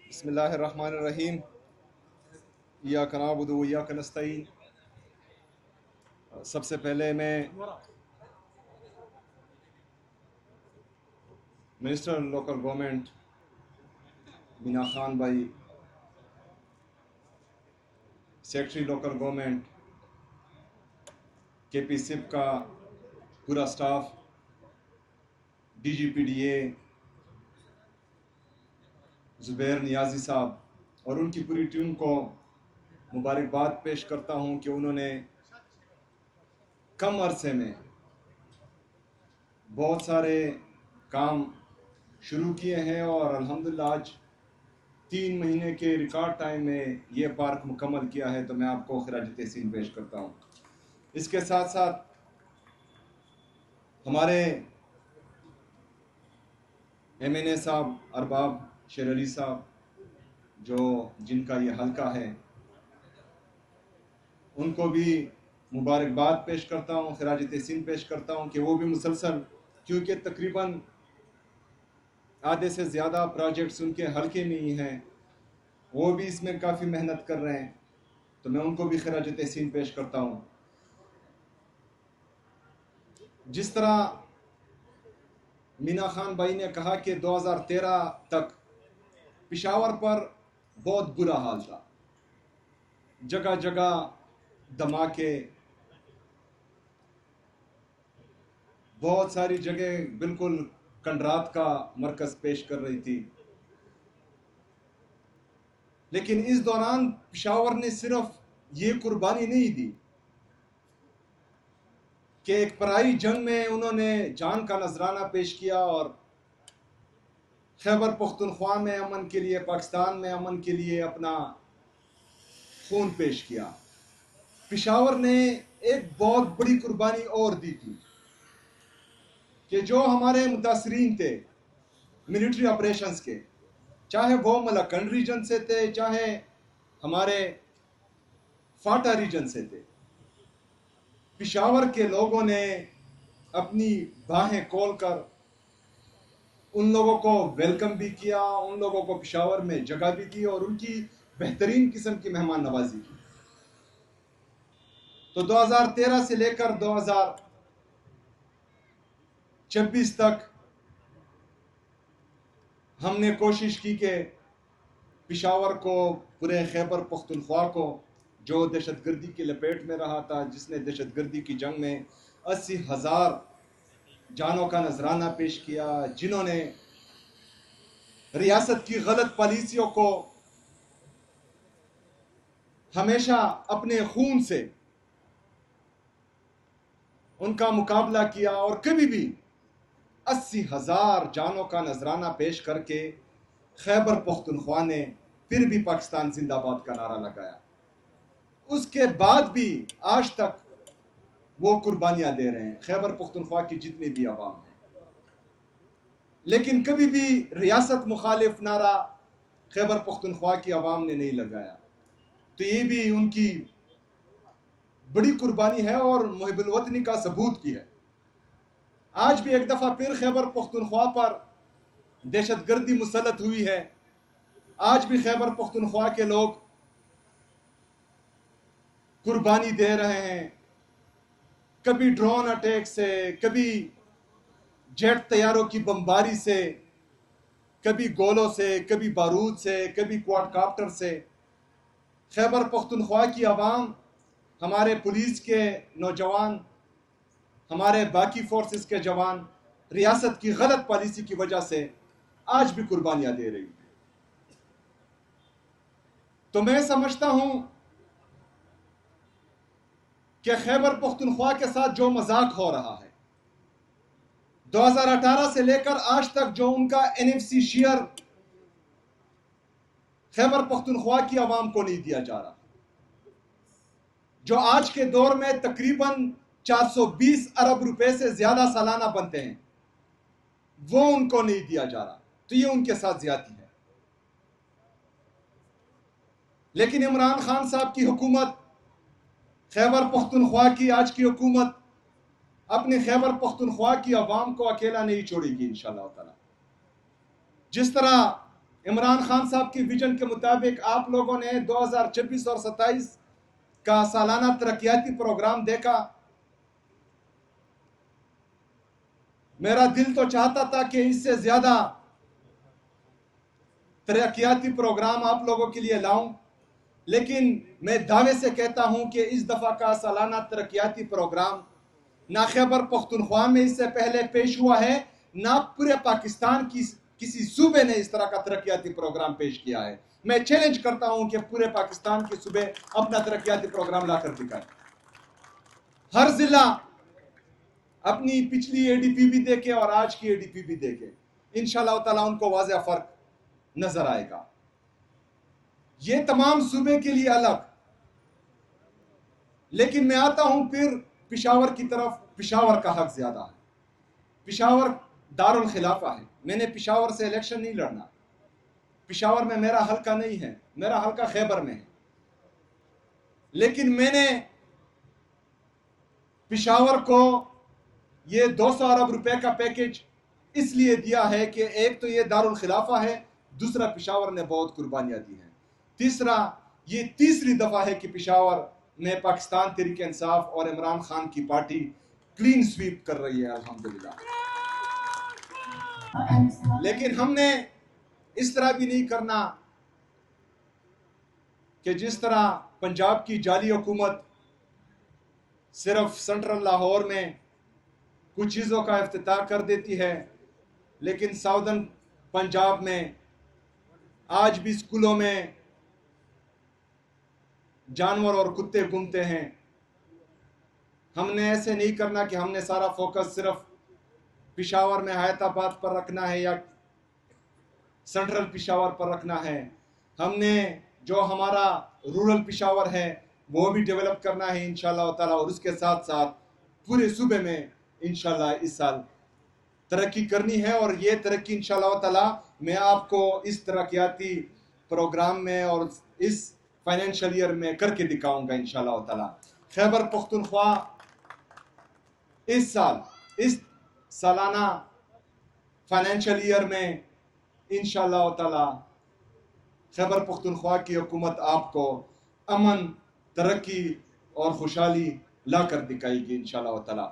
بسم اللہ الرحمن الرحیم ایاک نعبد و ایاک نستعین۔ سب سے پہلے میں minister local government Meena Khan بھائی، secretary local government K P سپ کا پورا staff, D G P D A Zubair Niazi صاحب اور ان کی پوری ٹیم کو مبارکباد پیش کرتا ہوں کہ انہوں نے کم عرصے میں بہت سارے کام شروع کیے ہیں اور الحمدللہ آج 3 مہینے کے ریکارڈ ٹائم میں یہ پارک مکمل کیا ہے، تو میں آپ کو خراج تحسین پیش کرتا ہوں۔ اس کے ساتھ ساتھ ہمارے ایم این اے صاحب ارباب شیر علی صاحب جن کا یہ حلقہ ہے، ان کو بھی مبارکباد پیش کرتا ہوں، خراج تحسین پیش کرتا ہوں کہ وہ بھی مسلسل، کیونکہ تقریباً آدھے سے زیادہ پروجیکٹس ان کے حلقے میں ہی ہیں، وہ بھی اس میں کافی محنت کر رہے ہیں، تو میں ان کو بھی خراج تحسین پیش کرتا ہوں۔ جس طرح مینا خان بھائی نے کہا کہ 2013 تک پشاور پر بہت برا حال تھا، جگہ جگہ دھماکے، بہت ساری جگہ بالکل کنڈرات کا مرکز پیش کر رہی تھی، لیکن اس دوران پشاور نے صرف یہ قربانی نہیں دی کہ ایک پرائی جنگ میں انہوں نے جان کا نذرانہ پیش کیا اور خیبر پختونخوا میں امن کے لیے، پاکستان میں امن کے لیے اپنا خون پیش کیا۔ پشاور نے ایک بہت بڑی قربانی اور دی تھی کہ جو ہمارے متاثرین تھے ملٹری آپریشنز کے، چاہے وہ ملاکنڈ ریجن سے تھے، چاہے ہمارے فاٹا ریجن سے تھے، پشاور کے لوگوں نے اپنی باہیں کھول کر ان لوگوں کو ویلکم بھی کیا، ان لوگوں کو پشاور میں جگہ بھی دی اور ان کی بہترین قسم کی مہمان نوازی کی۔ تو 2013 سے لے کر 2026 تک ہم نے کوشش کی کہ پشاور کو، پورے خیبر پختونخوا کو، جو دہشت گردی کی لپیٹ میں رہا تھا، جس نے دہشت گردی کی جنگ میں 80,000 جانوں کا نذرانہ پیش کیا، جنہوں نے ریاست کی غلط پالیسیوں کو ہمیشہ اپنے خون سے ان کا مقابلہ کیا اور کبھی بھی 80,000 جانوں کا نذرانہ پیش کر کے خیبر پختونخوا نے پھر بھی پاکستان زندہ باد کا نعرہ لگایا۔ اس کے بعد بھی آج تک وہ قربانیاں دے رہے ہیں، خیبر پختونخوا کی جتنی بھی عوام ہیں، لیکن کبھی بھی ریاست مخالف نعرہ خیبر پختونخوا کی عوام نے نہیں لگایا۔ تو یہ بھی ان کی بڑی قربانی ہے اور محب الوطنی کا ثبوت بھی ہے۔ آج بھی ایک دفعہ پھر خیبر پختونخوا پر دہشت گردی مسلط ہوئی ہے، آج بھی خیبر پختونخوا کے لوگ قربانی دے رہے ہیں، کبھی ڈرون اٹیک سے، کبھی جیٹ طیاروں کی بمباری سے، کبھی گولوں سے، کبھی بارود سے، کبھی کوارڈ کاپٹر سے۔ خیبر پختونخوا کی عوام، ہمارے پولیس کے نوجوان، ہمارے باقی فورسز کے جوان ریاست کی غلط پالیسی کی وجہ سے آج بھی قربانیاں دے رہی ہیں۔ تو میں سمجھتا ہوں کہ خیبر پختونخوا کے ساتھ جو مذاق ہو رہا ہے، 2018 سے لے کر آج تک جو ان کا NFC شیئر خیبر پختونخوا کی عوام کو نہیں دیا جا رہا، جو آج کے دور میں تقریباً 420 ارب روپے سے زیادہ سالانہ بنتے ہیں، وہ ان کو نہیں دیا جا رہا، تو یہ ان کے ساتھ زیادتی ہے۔ لیکن عمران خان صاحب کی حکومت، خیبر پختونخوا کی آج کی حکومت اپنے خیبر پختونخوا کی عوام کو اکیلا نہیں چھوڑے گی انشاءاللہ تعالی۔ جس طرح عمران خان صاحب کی ویژن کے مطابق آپ لوگوں نے 2026 اور 27 کا سالانہ ترقیاتی پروگرام دیکھا. میرا دل تو چاہتا تھا کہ اس سے زیادہ ترقیاتی پروگرام آپ لوگوں کے لیے لاؤں، لیکن میں دعوے سے کہتا ہوں کہ اس دفعہ کا سالانہ ترقیاتی پروگرام نہ خیبر پختونخوا میں اس سے پہلے پیش ہوا ہے، نہ پورے پاکستان کی کسی صوبے نے اس طرح کا ترقیاتی پروگرام پیش کیا ہے. میں چیلنج کرتا ہوں کہ پورے پاکستان کے صوبے اپنا ترقیاتی پروگرام لا کر دکھائیں. ہر ضلع اپنی پچھلی اے ڈی پی بھی دیکھے اور آج کی اے ڈی پی بھی دیکھے، انشاءاللہ تعالیٰ ان کو واضح فرق نظر آئے گا. یہ تمام صوبے کے لیے الگ. لیکن میں آتا ہوں پھر پشاور کی طرف. پشاور کا حق زیادہ ہے. پشاور دارالخلافہ ہے. میں نے پشاور سے الیکشن نہیں لڑنا. پشاور میں میرا حلقہ نہیں ہے، میرا حلقہ خیبر میں ہے. لیکن میں نے پشاور کو یہ 200 ارب روپے کا پیکج اس لیے دیا ہے کہ ایک تو یہ دارالخلافہ ہے، دوسرا پشاور نے بہت قربانیاں دی ہیں، تیسرا یہ تیسری دفعہ ہے کہ پشاور میں پاکستان تحریک انصاف اور عمران خان کی پارٹی کلین سویپ کر رہی ہے الحمدللہ. لیکن ہم نے اس طرح بھی نہیں کرنا کہ جس طرح پنجاب کی جعلی حکومت صرف سنٹرل لاہور میں کچھ چیزوں کا افتتاح کر دیتی ہے، لیکن ساؤدرن پنجاب میں آج بھی اسکولوں میں جانور اور کتے گھومتے ہیں. ہم نے ایسے نہیں کرنا کہ ہم نے سارا فوکس صرف پشاور میں حیات آباد پر رکھنا ہے یا سنٹرل پشاور پر رکھنا ہے. ہم نے جو ہمارا رورل پشاور ہے وہ بھی ڈیولپ کرنا ہے انشاءاللہ تعالیٰ، اور اس کے ساتھ ساتھ پورے صوبے میں انشاءاللہ اس سال ترقی کرنی ہے. اور یہ ترقی انشاءاللہ تعالیٰ میں آپ کو اس ترقیاتی پروگرام میں اور اس فائنینشل ایئر میں کر کے دکھاؤں گا انشاءاللہ تعالیٰ. خیبر پختونخوا اس سال اس سالانہ فائنینشل ایئر میں انشاءاللہ تعالیٰ خیبر پختونخوا کی حکومت آپ کو امن، ترقی اور خوشحالی لا کر دکھائے گی انشاءاللہ تعالیٰ.